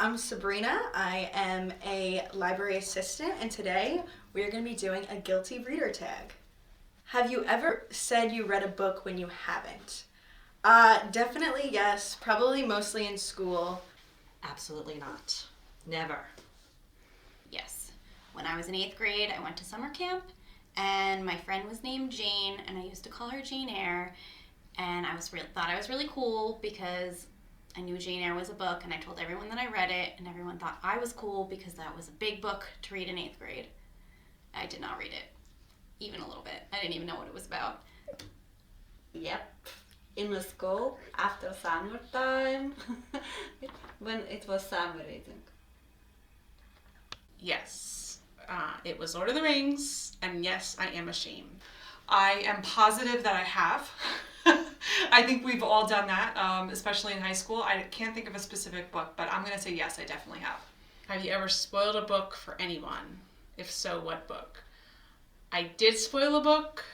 I'm Sabrina. I am a library assistant, and today we are going to be doing a guilty reader tag. Have you ever said you read a book when you haven't? Definitely yes, probably mostly in school. Absolutely not. Never. Yes. When I was in 8th grade, I went to summer camp, and my friend was named Jane, and I used to call her Jane Eyre, and thought I was really cool because I knew Jane Eyre was a book, and I told everyone that I read it, and everyone thought I was cool because that was a big book to read in 8th grade. I did not read it, even a little bit. I didn't even know what it was about. Yep. In the school, after summertime, when it was summer reading. Yes, it was Lord of the Rings, and yes, I am ashamed. I am positive that I have. I think we've all done that, especially in high school. I can't think of a specific book, but I'm going to say yes, I definitely have. Have you ever spoiled a book for anyone? If so, what book? I did spoil a book.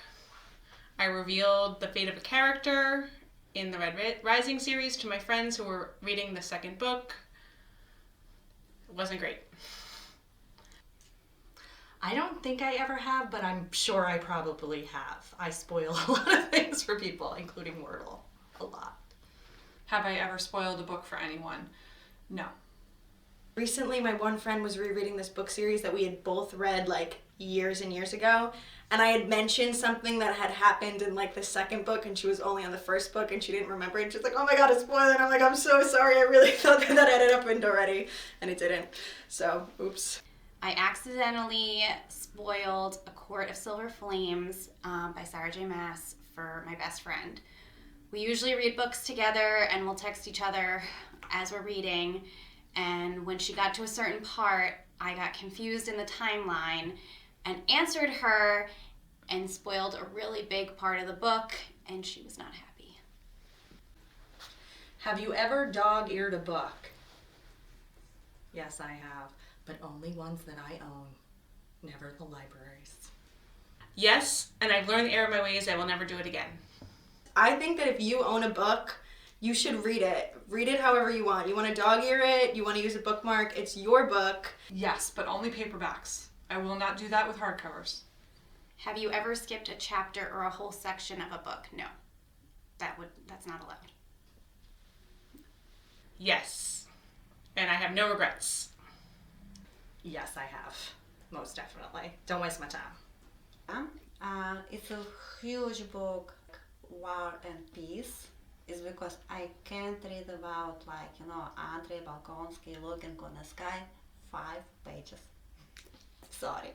I revealed the fate of a character in the Red Rising series to my friends who were reading the second book. It wasn't great. I don't think I ever have, but I'm sure I probably have. I spoil a lot of things for people, including Wordle. A lot. Have I ever spoiled a book for anyone? No. Recently, my one friend was rereading this book series that we had both read like years and years ago, and I had mentioned something that had happened in like the second book, and she was only on the first book, and she didn't remember it, and she's like, oh my god, it's spoiling. I'm like, I'm so sorry, I really thought that had happened already, and it didn't. So, oops. I accidentally spoiled A Court of Silver Flames by Sarah J. Maas for my best friend. We usually read books together and we'll text each other as we're reading. And when she got to a certain part, I got confused in the timeline and answered her and spoiled a really big part of the book, and she was not happy. Have you ever dog-eared a book? Yes, I have. But only ones that I own, never the libraries. Yes, and I've learned the error of my ways. I will never do it again. I think that if you own a book, you should read it. Read it however you want. You want to dog-ear it, you want to use a bookmark, it's your book. Yes, but only paperbacks. I will not do that with hardcovers. Have you ever skipped a chapter or a whole section of a book? No. That's not allowed. Yes, and I have no regrets. Yes, I have. Most definitely. Don't waste my time. It's a huge book, War and Peace. Is because I can't read about Andrei Balkonsky looking on the sky. 5 pages. Sorry.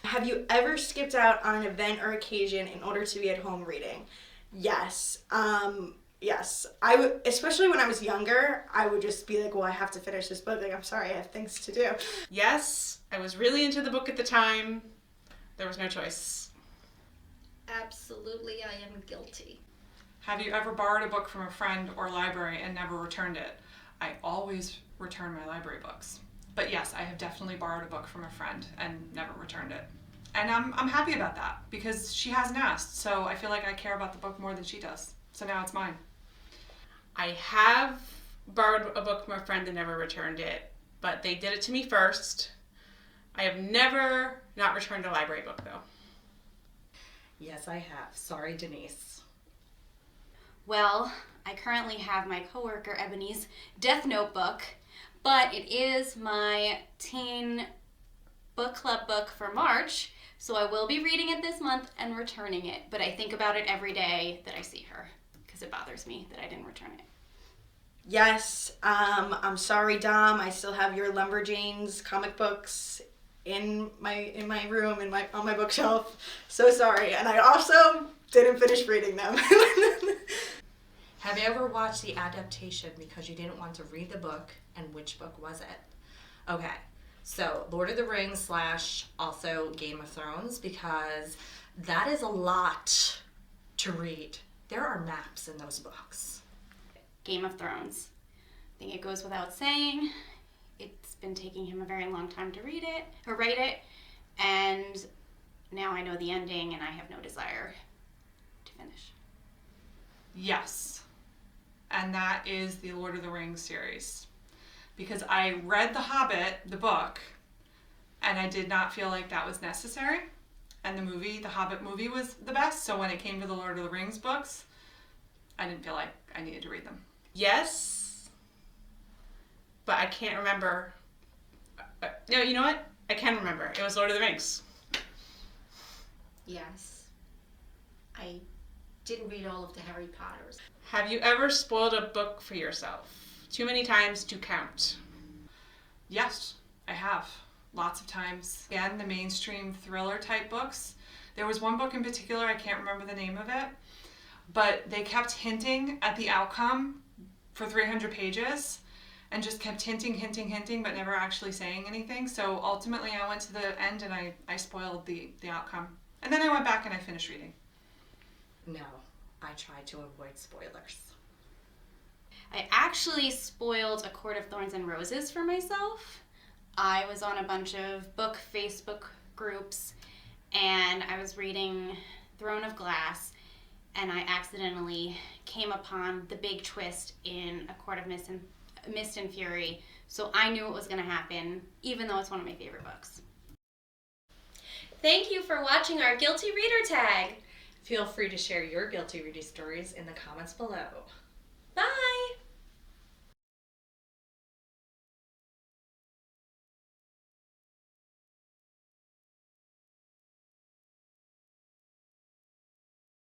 Have you ever skipped out on an event or occasion in order to be at home reading? Yes. Yes. Especially when I was younger, I would just be like, well, I have to finish this book. Like, I'm sorry, I have things to do. Yes, I was really into the book at the time. There was no choice. Absolutely, I am guilty. Have you ever borrowed a book from a friend or library and never returned it? I always return my library books. But yes, I have definitely borrowed a book from a friend and never returned it. And I'm happy about that because she hasn't asked, so I feel like I care about the book more than she does. So now it's mine. I have borrowed a book from a friend and never returned it, but they did it to me first. I have never not returned a library book, though. Yes, I have. Sorry, Denise. Well, I currently have my coworker Ebony's Death Notebook, but it is my teen book club book for March, so I will be reading it this month and returning it, but I think about it every day that I see her because it bothers me that I didn't return it. Yes, I'm sorry, Dom. I still have your Lumberjanes comic books in my room, on my bookshelf. So sorry. And I also didn't finish reading them. Have you ever watched the adaptation because you didn't want to read the book, and which book was it? Okay, so Lord of the Rings / also Game of Thrones, because that is a lot to read. There are maps in those books. Game of Thrones. I think it goes without saying. It's been taking him a very long time to read it, or write it, and now I know the ending and I have no desire to finish. Yes. And that is the Lord of the Rings series. because I read The Hobbit, the book, and I did not feel like that was necessary. And the Hobbit movie was the best. So when it came to the Lord of the Rings books, I didn't feel like I needed to read them. Yes, but I can't remember. No, you know what? I can remember. It was Lord of the Rings. Yes. I didn't read all of the Harry Potters. Have you ever spoiled a book for yourself? Too many times to count. Yes, I have. Lots of times. Again, the mainstream thriller type books. There was one book in particular, I can't remember the name of it, but they kept hinting at the outcome for 300 pages and just kept hinting, but never actually saying anything. So ultimately I went to the end and I spoiled the outcome. And then I went back and I finished reading. No, I try to avoid spoilers. I actually spoiled A Court of Thorns and Roses for myself. I was on a bunch of book Facebook groups and I was reading Throne of Glass and I accidentally came upon the big twist in A Court of Mist and Fury. So I knew it was going to happen, even though it's one of my favorite books. Thank you for watching our Guilty Reader Tag. Feel free to share your guilty reading stories in the comments below. Bye!